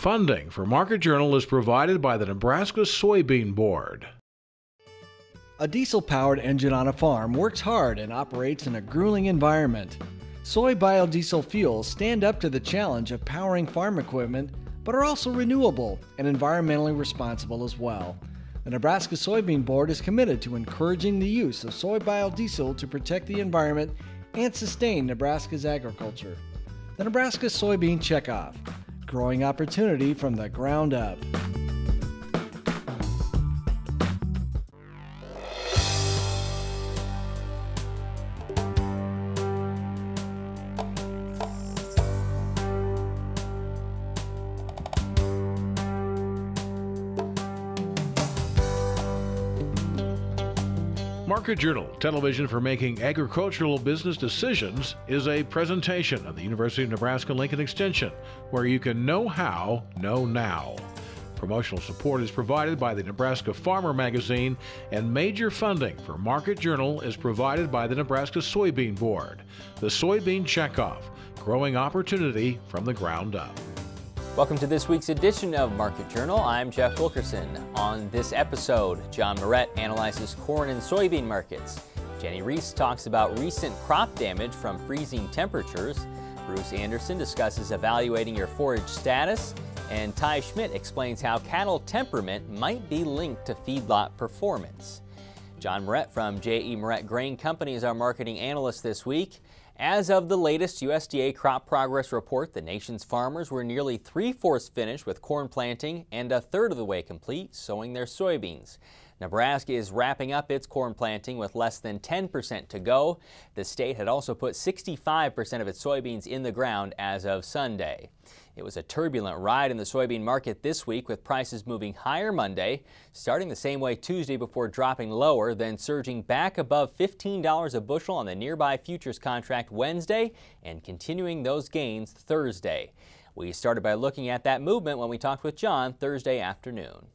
Funding for Market Journal is provided by the Nebraska Soybean Board. A diesel-powered engine on a farm works hard and operates in a grueling environment. Soy biodiesel fuels stand up to the challenge of powering farm equipment, but are also renewable and environmentally responsible as well. The Nebraska Soybean Board is committed to encouraging the use of soy biodiesel to protect the environment and sustain Nebraska's agriculture. The Nebraska Soybean Checkoff, growing opportunity from the ground up. Market Journal, television for making agricultural business decisions, is a presentation of the University of Nebraska-Lincoln Extension, where you can know how, know now. Promotional support is provided by the Nebraska Farmer Magazine, and major funding for Market Journal is provided by the Nebraska Soybean Board. The Soybean Checkoff, growing opportunity from the ground up. Welcome to this week's edition of Market Journal. I'm Jeff Wilkerson. On this episode, John Meuret analyzes corn and soybean markets. Jenny Rees talks about recent crop damage from freezing temperatures. Bruce Anderson discusses evaluating your forage status. And Schmidt explains how cattle temperament might be linked to feedlot performance. John Meuret from Meuret Grain Company is our marketing analyst this week. As of the latest USDA crop progress report, the nation's farmers were nearly 3/4 finished with corn planting and 1/3 of the way complete sowing their soybeans. Nebraska is wrapping up its corn planting with less than 10% to go. The state had also put 65% of its soybeans in the ground as of Sunday. It was a turbulent ride in the soybean market this week, with prices moving higher Monday, starting the same way Tuesday before dropping lower, then surging back above $15 a bushel on the nearby futures contract Wednesday and continuing those gains Thursday. We started by looking at that movement when we talked with John Thursday afternoon.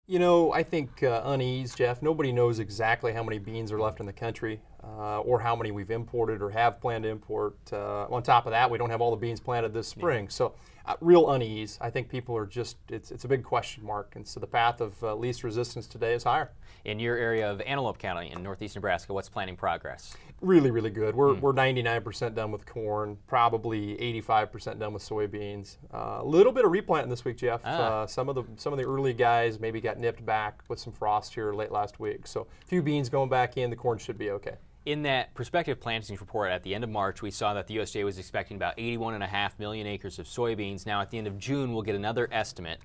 You know, I think unease, Jeff. Nobody knows exactly how many beans are left in the country or how many we've imported or have planned to import. On top of that, we don't have all the beans planted this spring. So real unease. I think people are just, it's a big question mark. And so the path of least resistance today is higher. In your area of Antelope County in northeast Nebraska, what's planting progress? Really, really good. We're 99% done with corn, probably 85% done with soybeans. A little bit of replanting this week, Jeff. Some of the early guys maybe got nipped back with some frost here late last week. So a few beans going back in, the corn should be okay. In that prospective plantings report at the end of March, we saw that the USDA was expecting about 81.5 million acres of soybeans. Now at the end of June, we'll get another estimate.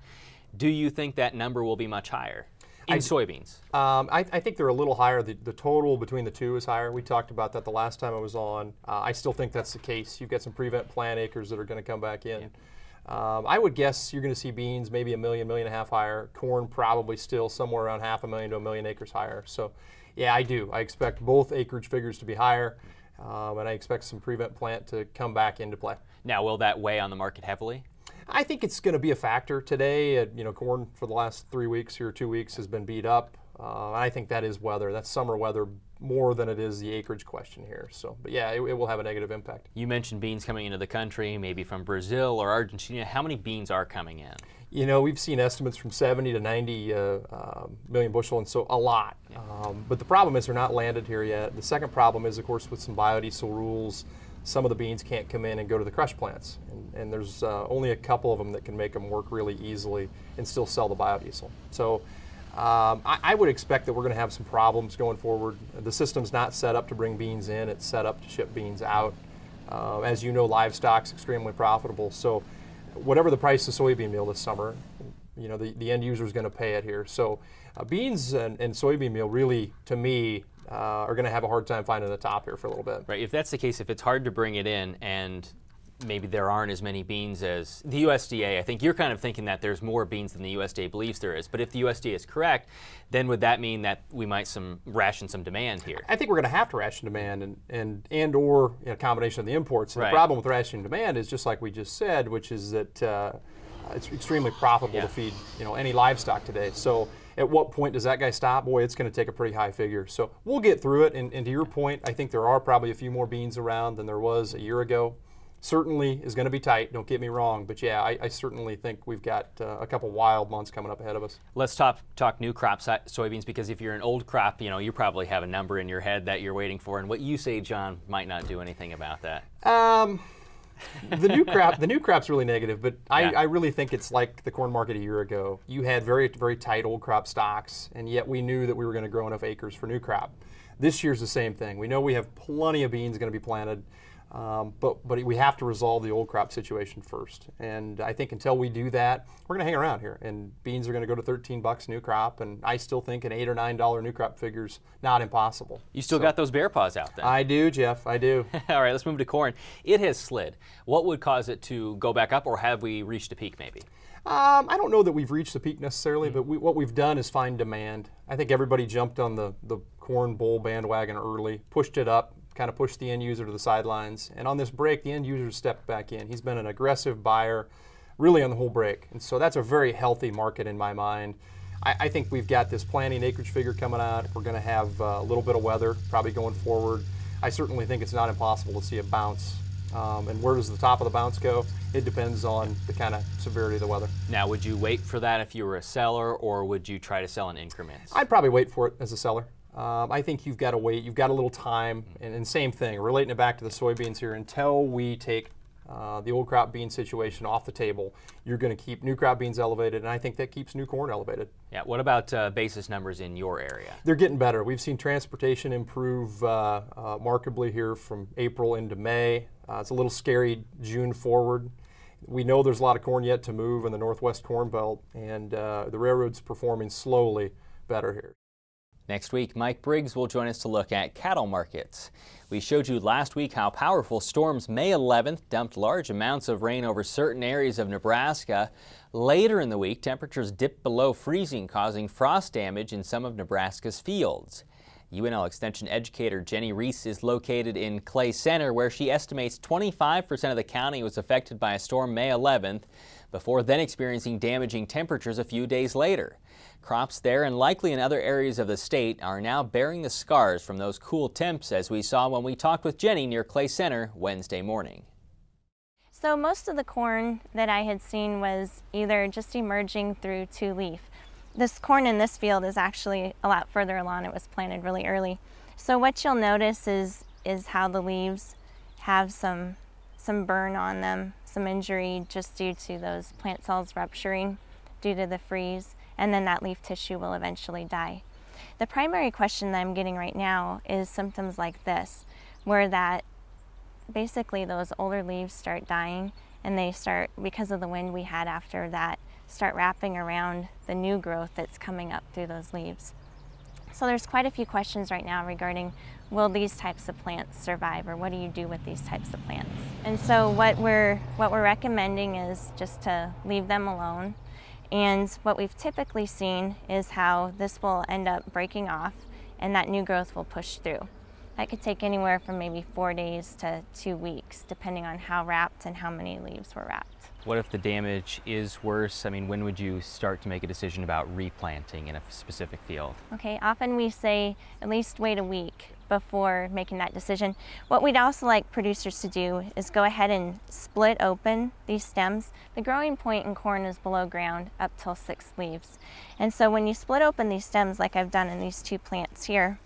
Do you think that number will be much higher in soybeans? I think they're a little higher. The total between the two is higher. We talked about that the last time I was on. I still think that's the case. You've got some prevent plant acres that are going to come back in. Yeah. I would guess you're going to see beans maybe 1 million, 1.5 million higher. Corn probably still somewhere around 500,000 to 1 million acres higher. So yeah, I do. I expect both acreage figures to be higher, and I expect some prevent plant to come back into play. Now, will that weigh on the market heavily? I think it's going to be a factor today. Corn for the last 3 weeks here, 2 weeks, has been beat up. I think that is weather. That's summer weather more than it is the acreage question here. So, but yeah, it will have a negative impact. You mentioned beans coming into the country, maybe from Brazil or Argentina. How many beans are coming in? You know, we've seen estimates from 70 to 90 million bushel, and so a lot. Yeah. But the problem is they're not landed here yet. The second problem is, of course, with some biodiesel rules, some of the beans can't come in and go to the crush plants. And there's only a couple of them that can make them work really easily and still sell the biodiesel. So I would expect that we're going to have some problems going forward. The system's not set up to bring beans in. It's set up to ship beans out. As you know, livestock's extremely profitable. So whatever the price of soybean meal this summer, you know, the end user is going to pay it here. So beans and soybean meal really, to me, are going to have a hard time finding the top here for a little bit. Right. If that's the case, if it's hard to bring it in and maybe there aren't as many beans as the USDA, I think you're kind of thinking that there's more beans than the USDA believes there is. But if the USDA is correct, then would that mean that we might ration some demand here? I think we're going to have to ration demand and or a combination of the imports. And the problem with rationing demand is just like we just said, which is that it's extremely profitable to feed any livestock today. So at what point does that guy stop? Boy, it's going to take a pretty high figure. So we'll get through it. And to your point, I think there are probably a few more beans around than there was a year ago. certainly is going to be tight, don't get me wrong, but yeah, I certainly think we've got a couple wild months coming up ahead of us. Let's talk new crop soybeans, because if you're an old crop, you probably have a number in your head that you're waiting for, and what you say, John, might not do anything about that. The new crop's really negative, but Yeah. I really think it's like the corn market a year ago. You had very, very tight old crop stocks, and yet we knew that we were going to grow enough acres for new crop. This year's the same thing. We know we have plenty of beans going to be planted, but we have to resolve the old crop situation first. And I think until we do that, we're going to hang around here. And beans are going to go to $13 new crop, and I still think an $8 or $9 new crop figure's not impossible. You still got those bear paws out then? I do, Jeff. I do. All right, let's move to corn. It has slid. What would cause it to go back up, or have we reached a peak maybe? I don't know that we've reached the peak necessarily, but what we've done is find demand. I think everybody jumped on the corn bull bandwagon early, pushed it up, kind of pushed the end user to the sidelines. And on this break, the end user stepped back in. He's been an aggressive buyer really on the whole break. And so that's a very healthy market in my mind. I think we've got this planting acreage figure coming out. We're going to have a little bit of weather probably going forward. I certainly think it's not impossible to see a bounce. And where does the top of the bounce go? It depends on the kind of severity of the weather. Now, would you wait for that if you were a seller, or would you try to sell in increments? I'd probably wait for it as a seller. I think you've got to wait. You've got a little time. And same thing, relating it back to the soybeans here, until we take the old crop bean situation off the table, you're going to keep new crop beans elevated, and I think that keeps new corn elevated. Yeah. What about basis numbers in your area? They're getting better. We've seen transportation improve markedly here from April into May. It's a little scary June forward. We know there's a lot of corn yet to move in the Northwest Corn Belt, and the railroad's performing slowly better here. Next week, Mike Briggs will join us to look at cattle markets. We showed you last week how powerful storms May 11th dumped large amounts of rain over certain areas of Nebraska. Later in the week, temperatures dipped below freezing, causing frost damage in some of Nebraska's fields. UNL Extension educator Jenny Rees is located in Clay Center, where she estimates 25% of the county was affected by a storm May 11th, before then experiencing damaging temperatures a few days later. Crops there, and likely in other areas of the state, are now bearing the scars from those cool temps, as we saw when we talked with Jenny near Clay Center Wednesday morning. So most of the corn that I had seen was either just emerging through two leaf. This corn in this field is actually a lot further along. It was planted really early. So what you'll notice is how the leaves have some burn on them, some injury just due to those plant cells rupturing due to the freeze, and then that leaf tissue will eventually die. The primary question that I'm getting right now is symptoms like this, where that basically those older leaves start dying, and they start, because of the wind we had after that, start wrapping around the new growth that's coming up through those leaves. So there's quite a few questions right now regarding, will these types of plants survive, or what do you do with these types of plants? And so what we're recommending is just to leave them alone. And what we've typically seen is how this will end up breaking off, and that new growth will push through. That could take anywhere from maybe 4 days to 2 weeks, depending on how wrapped and how many leaves were wrapped. What if the damage is worse? I mean, when would you start to make a decision about replanting in a specific field? Okay, often we say at least wait a week before making that decision. What we'd also like producers to do is go ahead and split open these stems. The growing point in corn is below ground up till 6 leaves. And so when you split open these stems, like I've done in these 2 plants here,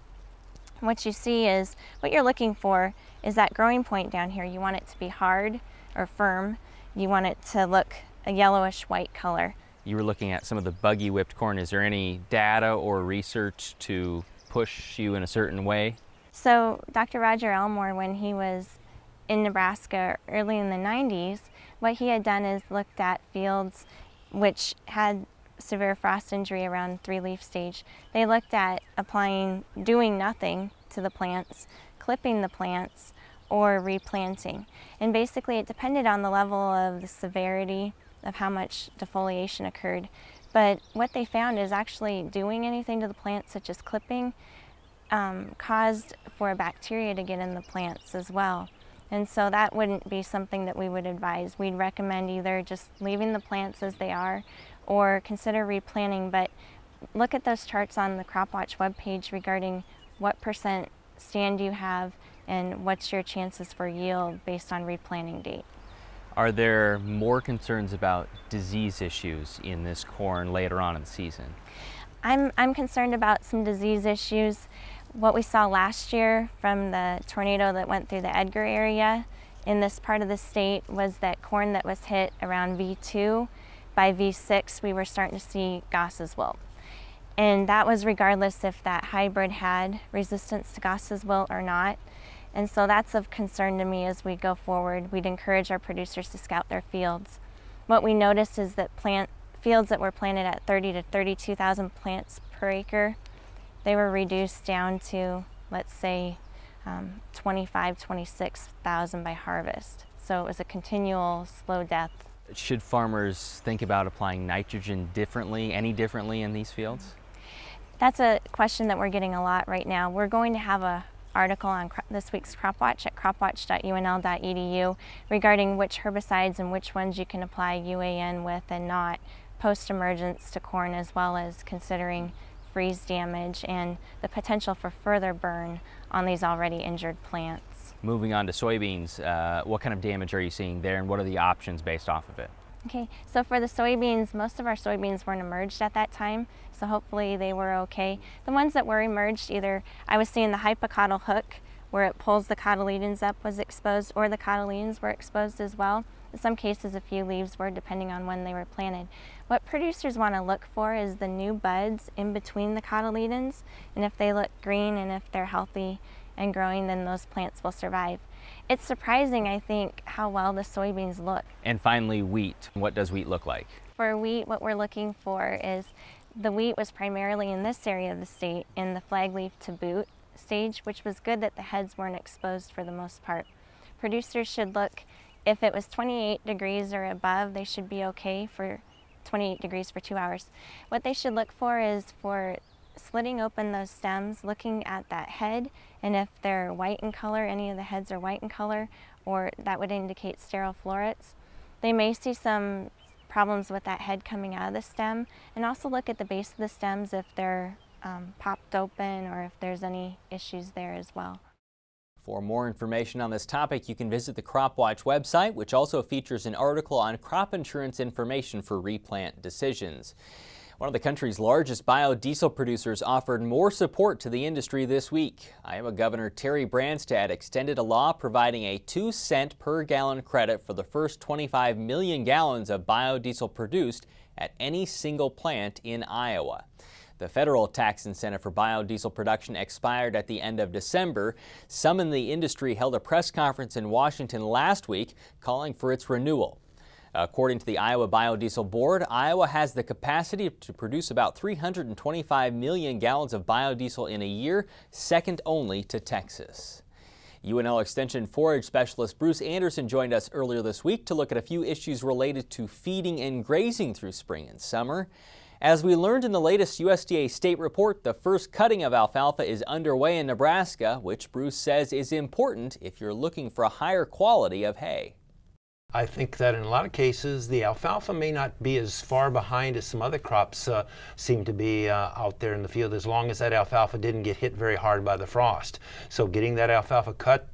what you see is, what you're looking for is that growing point down here. You want it to be hard or firm. You want it to look a yellowish white color. You were looking at some of the buggy whipped corn. Is there any data or research to push you in a certain way? So Dr. Roger Elmore, when he was in Nebraska early in the 90s, what he had done is looked at fields which had severe frost injury around 3-leaf stage. They looked at doing nothing to the plants, clipping the plants, or replanting. And basically it depended on the level of the severity of how much defoliation occurred. But what they found is actually doing anything to the plants, such as clipping, caused for a bacteria to get in the plants as well. And so that wouldn't be something that we would advise. We'd recommend either just leaving the plants as they are or consider replanting. But look at those charts on the CropWatch webpage regarding what % stand you have and what's your chances for yield based on replanting date. Are there more concerns about disease issues in this corn later on in the season? I'm concerned about some disease issues. What we saw last year from the tornado that went through the Edgar area in this part of the state was that corn that was hit around V2, by V6 we were starting to see Goss's wilt. And that was regardless if that hybrid had resistance to Goss's wilt or not. And so that's of concern to me as we go forward. We'd encourage our producers to scout their fields. What we noticed is that fields that were planted at 30 to 32,000 plants per acre, they were reduced down to, let's say, 25, 26,000 by harvest. So it was a continual slow death. Should farmers think about applying nitrogen differently, any differently in these fields? That's a question that we're getting a lot right now. We're going to have an article on this week's Crop Watch at cropwatch.unl.edu regarding which herbicides and which ones you can apply UAN with and not post-emergence to corn, as well as considering freeze damage and the potential for further burn on these already injured plants. Moving on to soybeans, what kind of damage are you seeing there and what are the options based off of it? Okay, so for the soybeans, most of our soybeans weren't emerged at that time, so hopefully they were okay. The ones that were emerged, either I was seeing the hypocotyl hook where it pulls the cotyledons up was exposed, or the cotyledons were exposed as well. In some cases, a few leaves were, depending on when they were planted. What producers want to look for is the new buds in between the cotyledons, and if they look green and if they're healthy and growing, then those plants will survive. It's surprising, I think, how well the soybeans look. And finally, wheat. What does wheat look like? For wheat, what we're looking for is the wheat was primarily in this area of the state in the flag leaf to boot stage, which was good that the heads weren't exposed for the most part. Producers should look, if it was 28 degrees or above, they should be okay for 28 degrees for 2 hours. What they should look for is for slitting open those stems, looking at that head, and if they're white in color, any of the heads are white in color, or that would indicate sterile florets. They may see some problems with that head coming out of the stem, and also look at the base of the stems if they're popped open or if there's any issues there as well. For more information on this topic, you can visit the Crop Watch website, which also features an article on crop insurance information for replant decisions. One of the country's largest biodiesel producers offered more support to the industry this week. Iowa Governor Terry Branstad extended a law providing a 2-cent per gallon credit for the first 25 million gallons of biodiesel produced at any single plant in Iowa. The federal tax incentive for biodiesel production expired at the end of December. Some in the industry held a press conference in Washington last week calling for its renewal. According to the Iowa Biodiesel Board, Iowa has the capacity to produce about 325 million gallons of biodiesel in a year, second only to Texas. UNL Extension forage specialist Bruce Anderson joined us earlier this week to look at a few issues related to feeding and grazing through spring and summer. As we learned in the latest USDA state report, the first cutting of alfalfa is underway in Nebraska, which Bruce says is important if you're looking for a higher quality of hay. I think that in a lot of cases, the alfalfa may not be as far behind as some other crops seem to be out there in the field, as long as that alfalfa didn't get hit very hard by the frost. So getting that alfalfa cut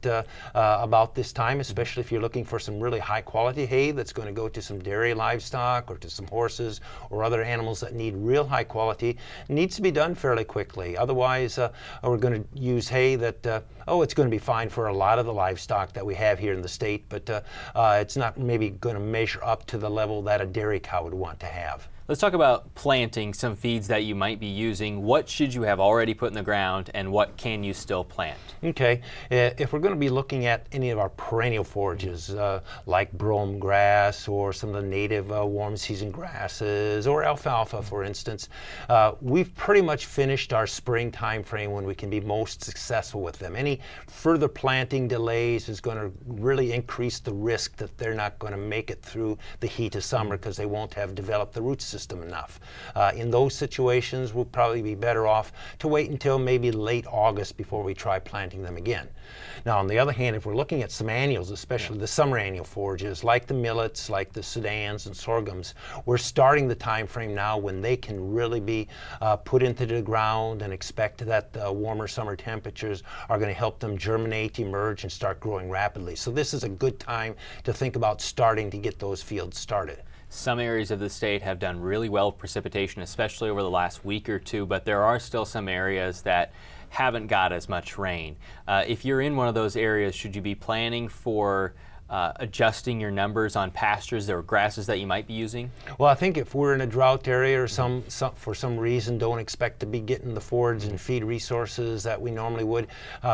about this time, especially if you're looking for some really high quality hay that's going to go to some dairy livestock or to some horses or other animals that need real high quality, needs to be done fairly quickly. Otherwise, we're going to use hay that, it's going to be fine for a lot of the livestock that we have here in the state, but it's not maybe going to measure up to the level that a dairy cow would want to have. Let's talk about planting some feeds that you might be using. What should you have already put in the ground and what can you still plant? Okay, if we're going to be looking at any of our perennial forages like brome grass or some of the native warm season grasses or alfalfa, for instance, we've pretty much finished our spring time frame when we can be most successful with them. Any further planting delays is going to really increase the risk that they're not going to make it through the heat of summer because they won't have developed the root system system enough. In those situations, we'll probably be better off to wait until maybe late August before we try planting them again. Now, on the other hand, if we're looking at some annuals, especially the summer annual forages, like the millets, like the Sudans and sorghums, we're starting the time frame now when they can really be put into the ground, and expect that warmer summer temperatures are going to help them germinate, emerge, and start growing rapidly. So this is a good time to think about starting to get those fields started. Some areas of the state have done really well with precipitation, especially over the last week or two, but there are still some areas that haven't got as much rain. If you're in one of those areas, should you be planning for adjusting your numbers on pastures or grasses that you might be using? Well, I think if we're in a drought area or for some reason don't expect to be getting the forage and feed resources that we normally would,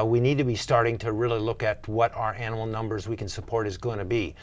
we need to be starting to really look at what our animal numbers we can support is going to be.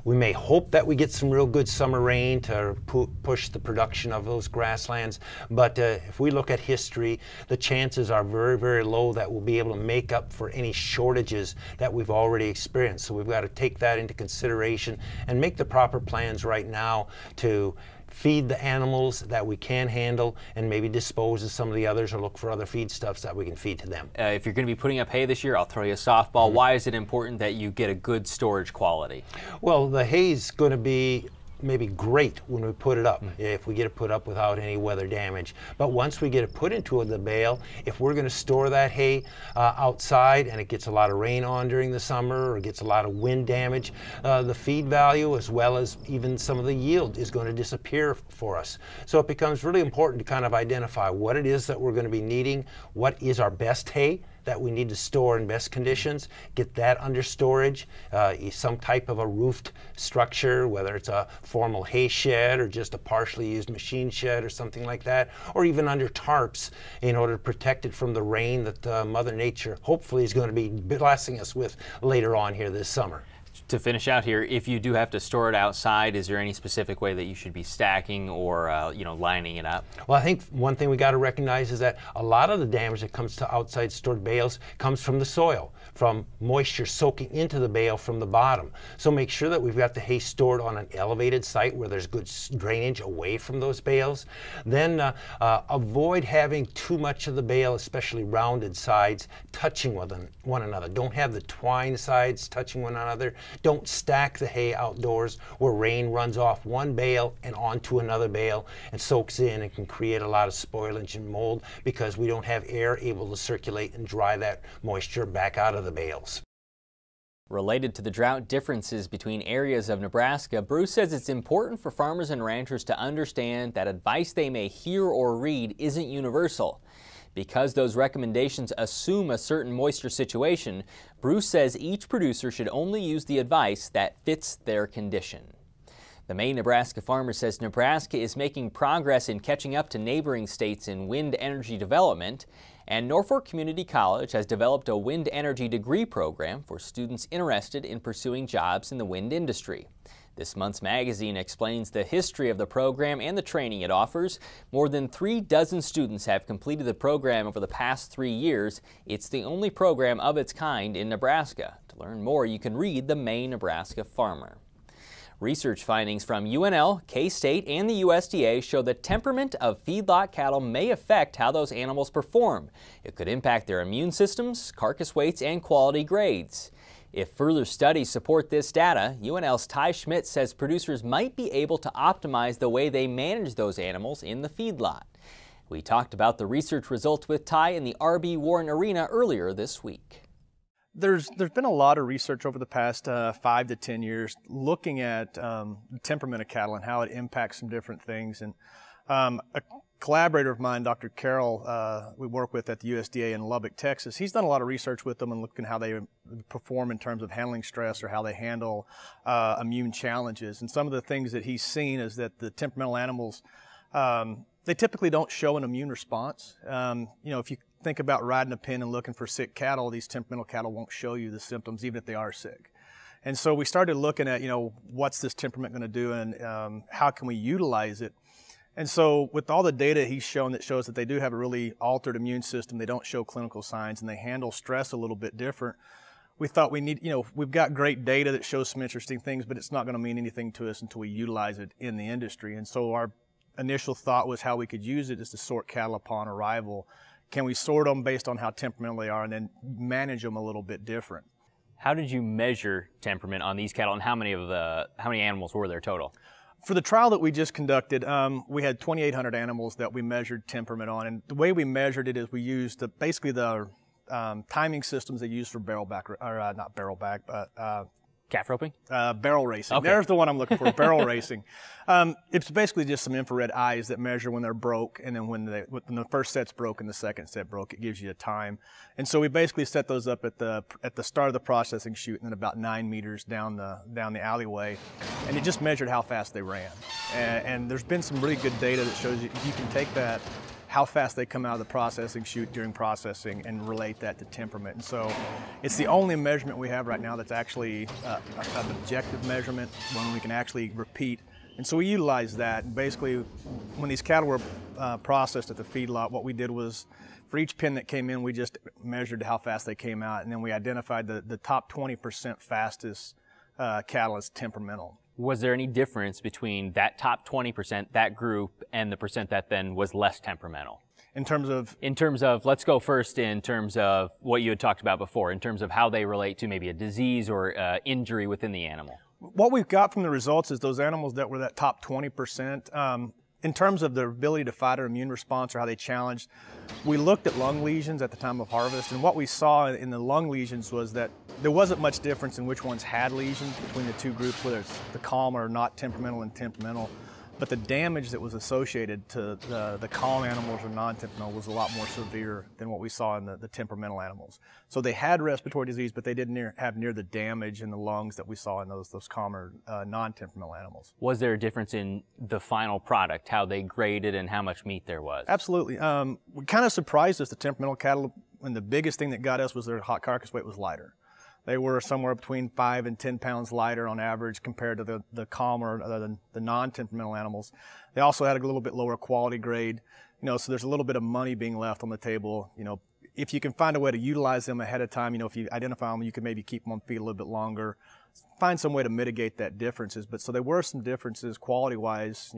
We may hope that we get some real good summer rain to push the production of those grasslands, but if we look at history, the chances are very, very low that we'll be able to make up for any shortages that we've already experienced. So we've got to take that into consideration and make the proper plans right now to feed the animals that we can handle, and maybe dispose of some of the others or look for other feedstuffs that we can feed to them. If you're going to be putting up hay this year, I'll throw you a softball. Why is it important that you get a good storage quality? Well, the hay's going to be maybe great when we put it up, if we get it put up without any weather damage. But once we get it put into the bale, if we're going to store that hay outside and it gets a lot of rain on during the summer or gets a lot of wind damage, the feed value as well as even some of the yield is going to disappear for us. So it becomes really important to kind of identify what it is that we're going to be needing, what is our best hay that we need to store in best conditions, get that under storage, some type of a roofed structure, whether it's a formal hay shed or just a partially used machine shed or something like that, or even under tarps in order to protect it from the rain that Mother Nature hopefully is going to be blessing us with later on here this summer. To finish out here, if you do have to store it outside, is there any specific way that you should be stacking or lining it up? Well, I think one thing we got to recognize is that a lot of the damage that comes to outside stored bales comes from the soil, from moisture soaking into the bale from the bottom. So make sure that we've got the hay stored on an elevated site where there's good drainage away from those bales. Then avoid having too much of the bale, especially rounded sides, touching one another. Don't have the twine sides touching one another. Don't stack the hay outdoors where rain runs off one bale and onto another bale and soaks in and can create a lot of spoilage and mold because we don't have air able to circulate and dry that moisture back out of the bales. Related to the drought differences between areas of Nebraska, Bruce says it's important for farmers and ranchers to understand that advice they may hear or read isn't universal. Because those recommendations assume a certain moisture situation, Bruce says each producer should only use the advice that fits their condition. The Maine, Nebraska farmer says Nebraska is making progress in catching up to neighboring states in wind energy development, and Norfolk Community College has developed a wind energy degree program for students interested in pursuing jobs in the wind industry. This month's magazine explains the history of the program and the training it offers. More than 36 students have completed the program over the past 3 years. It's the only program of its kind in Nebraska. To learn more, you can read The Maine, Nebraska Farmer. Research findings from UNL, K-State, and the USDA show the temperament of feedlot cattle may affect how those animals perform. It could impact their immune systems, carcass weights, and quality grades. If further studies support this data, UNL's Ty Schmidt says producers might be able to optimize the way they manage those animals in the feedlot. We talked about the research results with Ty in the R.B. Warren Arena earlier this week. There's been a lot of research over the past 5 to 10 years looking at the temperament of cattle and how it impacts some different things. And a collaborator of mine, Dr. Carroll, we work with at the USDA in Lubbock, Texas, he's done a lot of research with them and looking how they perform in terms of handling stress or how they handle immune challenges. And some of the things that he's seen is that the temperamental animals, they typically don't show an immune response. If you think about riding a pen and looking for sick cattle, these temperamental cattle won't show you the symptoms even if they are sick. And so we started looking at, what's this temperament going to do and how can we utilize it? And so with all the data he's shown that shows that they do have a really altered immune system, they don't show clinical signs, and they handle stress a little bit different, we thought we need, we've got great data that shows some interesting things, but it's not going to mean anything to us until we utilize it in the industry. And so our initial thought was how we could use it is to sort cattle upon arrival. Can we sort them based on how temperamental they are and then manage them a little bit different? How did you measure temperament on these cattle, and how many animals were there total? For the trial that we just conducted, we had 2,800 animals that we measured temperament on, and the way we measured it is we used basically the timing systems they use for not barrelback, but calf roping? Barrel racing. Okay. There's the one I'm looking for, barrel racing. It's basically just some infrared eyes that measure when they're broke, and then when the first set's broke and the second set broke, it gives you a time. And so we basically set those up at the start of the processing chute and then about 9 meters down the alleyway, and it just measured how fast they ran. And there's been some really good data that shows you can take that, how fast they come out of the processing chute during processing, and relate that to temperament. And so it's the only measurement we have right now that's actually an objective measurement, one we can actually repeat. And so we utilize that. And basically, when these cattle were processed at the feedlot, what we did was, for each pen that came in, we just measured how fast they came out, and then we identified the top 20% fastest cattle as temperamental. Was there any difference between that top 20%, that group, and the percent that then was less temperamental? In terms of, let's go first in terms of what you had talked about before, in terms of how they relate to maybe a disease or injury within the animal. What we've got from the results is those animals that were that top 20%, in terms of their ability to fight our immune response or how they challenged, we looked at lung lesions at the time of harvest, and what we saw in the lung lesions was that there wasn't much difference in which ones had lesions between the two groups, whether it's the calm or not temperamental and temperamental. But the damage that was associated to the calm animals or non-temperamental was a lot more severe than what we saw in the temperamental animals. So they had respiratory disease, but they didn't have near the damage in the lungs that we saw in those calmer non-temperamental animals. Was there a difference in the final product, how they graded and how much meat there was? Absolutely. What kind of surprised us, the temperamental cattle, and the biggest thing that got us was their hot carcass weight was lighter. They were somewhere between 5 and 10 pounds lighter on average compared to the calmer, the non-temperamental animals. They also had a little bit lower quality grade, so there's a little bit of money being left on the table. If you can find a way to utilize them ahead of time, if you identify them, you can maybe keep them on feed a little bit longer, find some way to mitigate that differences. But so there were some differences quality-wise,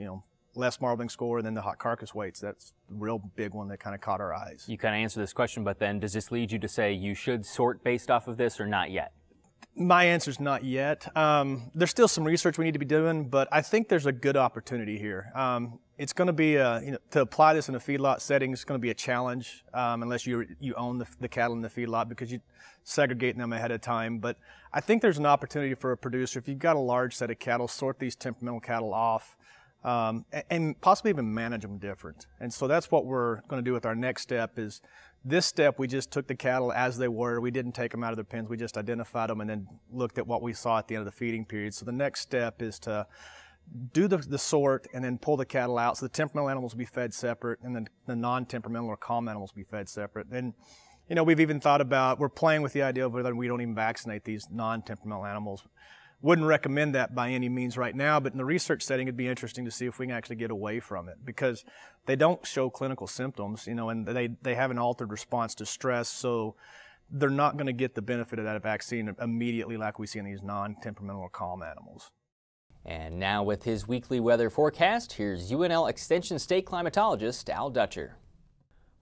less marbling score, and then the hot carcass weights. That's the real big one that kind of caught our eyes. You kind of answered this question, but then does this lead you to say you should sort based off of this or not yet? My answer is not yet. There's still some research we need to be doing, but I think there's a good opportunity here. It's going to be, to apply this in a feedlot setting, it's going to be a challenge unless you own the cattle in the feedlot, because you're segregating them ahead of time. But I think there's an opportunity for a producer, if you've got a large set of cattle, sort these temperamental cattle off, and possibly even manage them different. And so that's what we're going to do with our next step. Is this step, we just took the cattle as they were. We didn't take them out of their pens. We just identified them and then looked at what we saw at the end of the feeding period. So the next step is to do the sort and then pull the cattle out. So the temperamental animals will be fed separate, and then the non-temperamental or calm animals will be fed separate. And we've even thought about, we're playing with the idea of whether we don't even vaccinate these non-temperamental animals. Wouldn't recommend that by any means right now, but in the research setting, it'd be interesting to see if we can actually get away from it, because they don't show clinical symptoms, and they have an altered response to stress, so they're not going to get the benefit of that vaccine immediately like we see in these non-temperamental or calm animals. And now with his weekly weather forecast, here's UNL Extension State Climatologist Al Dutcher.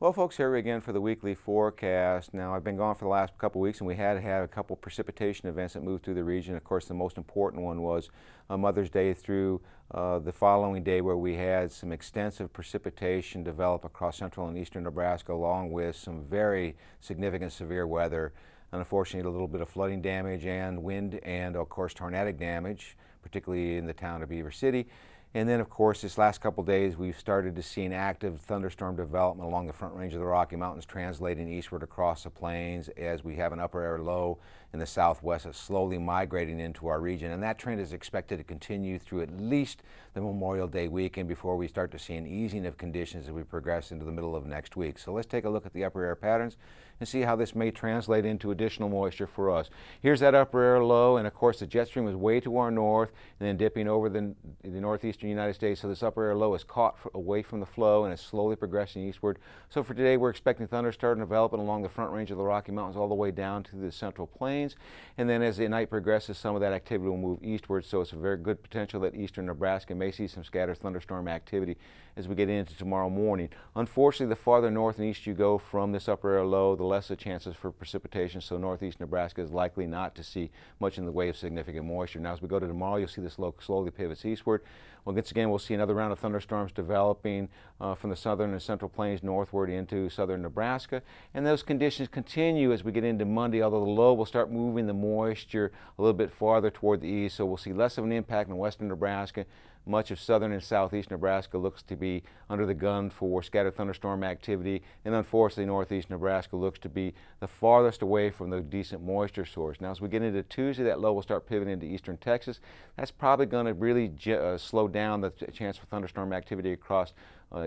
Well, folks, here we again for the weekly forecast. Now, I've been gone for the last couple weeks, and we had a couple precipitation events that moved through the region. Of course, the most important one was Mother's Day through the following day, where we had some extensive precipitation develop across central and eastern Nebraska, along with some very significant severe weather. And unfortunately, a little bit of flooding damage and wind and, of course, tornadic damage, particularly in the town of Beaver City. And then, of course, this last couple days, we've started to see an active thunderstorm development along the front range of the Rocky Mountains, translating eastward across the plains, as we have an upper air low in the southwest that's slowly migrating into our region. And that trend is expected to continue through at least the Memorial Day weekend before we start to see an easing of conditions as we progress into the middle of next week. So let's take a look at the upper air patterns and see how this may translate into additional moisture for us. Here's that upper air low, and of course the jet stream is way to our north and then dipping over the northeast eastern United States, so this upper air low is caught away from the flow and is slowly progressing eastward. So for today, we're expecting thunderstorm development along the front range of the Rocky Mountains all the way down to the central plains. And then as the night progresses, some of that activity will move eastward, so it's a very good potential that eastern Nebraska may see some scattered thunderstorm activity as we get into tomorrow morning. Unfortunately, the farther north and east you go from this upper air low, the less the chances for precipitation, so northeast Nebraska is likely not to see much in the way of significant moisture. Now as we go to tomorrow, you'll see this low slowly pivots eastward. Once again, we'll see another round of thunderstorms developing from the southern and central plains northward into southern Nebraska, and those conditions continue as we get into Monday, although the low will start moving the moisture a little bit farther toward the east, so we'll see less of an impact in western Nebraska. Much of southern and southeast Nebraska looks to be under the gun for scattered thunderstorm activity, and unfortunately northeast Nebraska looks to be the farthest away from the decent moisture source. Now as we get into Tuesday, that low will start pivoting into eastern Texas. That's probably going to really slow down the chance for thunderstorm activity across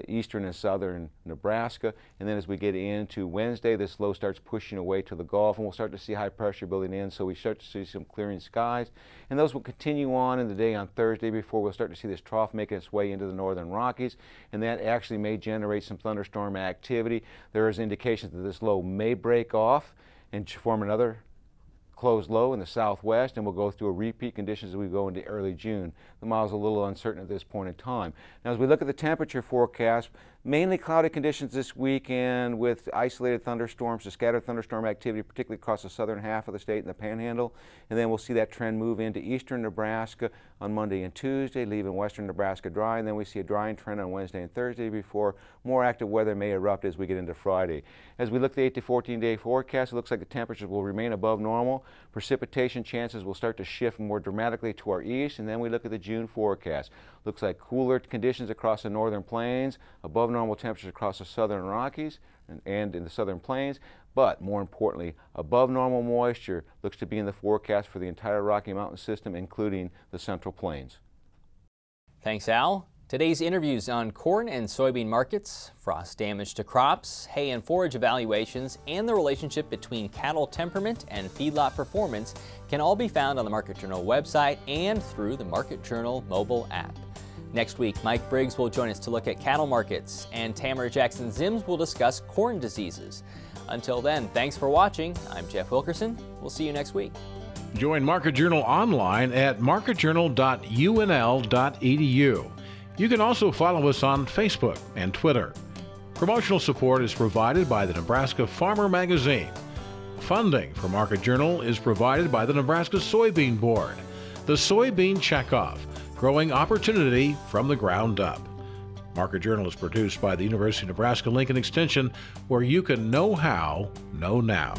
eastern and southern Nebraska. And then as we get into Wednesday, this low starts pushing away to the Gulf, and we'll start to see high pressure building in, so we start to see some clearing skies. And those will continue on in the day on Thursday before we'll start to see this trough making its way into the northern Rockies, and that actually may generate some thunderstorm activity. There is indications that this low may break off and form another closed low in the southwest, and we'll go through a repeat conditions as we go into early June. The model's a little uncertain at this point in time. Now as we look at the temperature forecast, mainly cloudy conditions this weekend with isolated thunderstorms, scattered thunderstorm activity, particularly across the southern half of the state and the Panhandle. And then we'll see that trend move into eastern Nebraska on Monday and Tuesday, leaving western Nebraska dry. And then we see a drying trend on Wednesday and Thursday before more active weather may erupt as we get into Friday. As we look at the 8 to 14-day forecast, it looks like the temperatures will remain above normal. Precipitation chances will start to shift more dramatically to our east. And then we look at the June forecast. Looks like cooler conditions across the northern plains, above normal temperatures across the southern Rockies and in the southern plains, but more importantly, above normal moisture looks to be in the forecast for the entire Rocky Mountain system, including the central plains. Thanks, Al. Today's interviews on corn and soybean markets, frost damage to crops, hay and forage evaluations, and the relationship between cattle temperament and feedlot performance can all be found on the Market Journal website and through the Market Journal mobile app. Next week, Mike Briggs will join us to look at cattle markets, and Tamara Jackson-Zims will discuss corn diseases. Until then, thanks for watching. I'm Jeff Wilkerson. We'll see you next week. Join Market Journal online at marketjournal.unl.edu. You can also follow us on Facebook and Twitter. Promotional support is provided by the Nebraska Farmer Magazine. Funding for Market Journal is provided by the Nebraska Soybean Board. The Soybean Checkoff, growing opportunity from the ground up. Market Journal is produced by the University of Nebraska-Lincoln Extension, where you can know how, know now.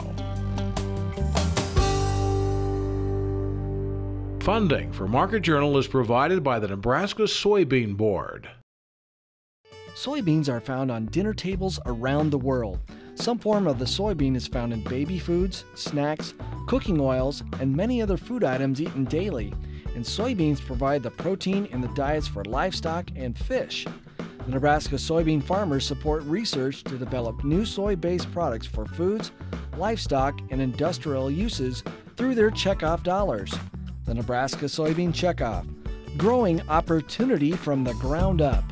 Funding for Market Journal is provided by the Nebraska Soybean Board. Soybeans are found on dinner tables around the world. Some form of the soybean is found in baby foods, snacks, cooking oils, and many other food items eaten daily. And soybeans provide the protein in the diets for livestock and fish. The Nebraska soybean farmers support research to develop new soy-based products for foods, livestock, and industrial uses through their checkoff dollars. The Nebraska Soybean Checkoff, growing opportunity from the ground up.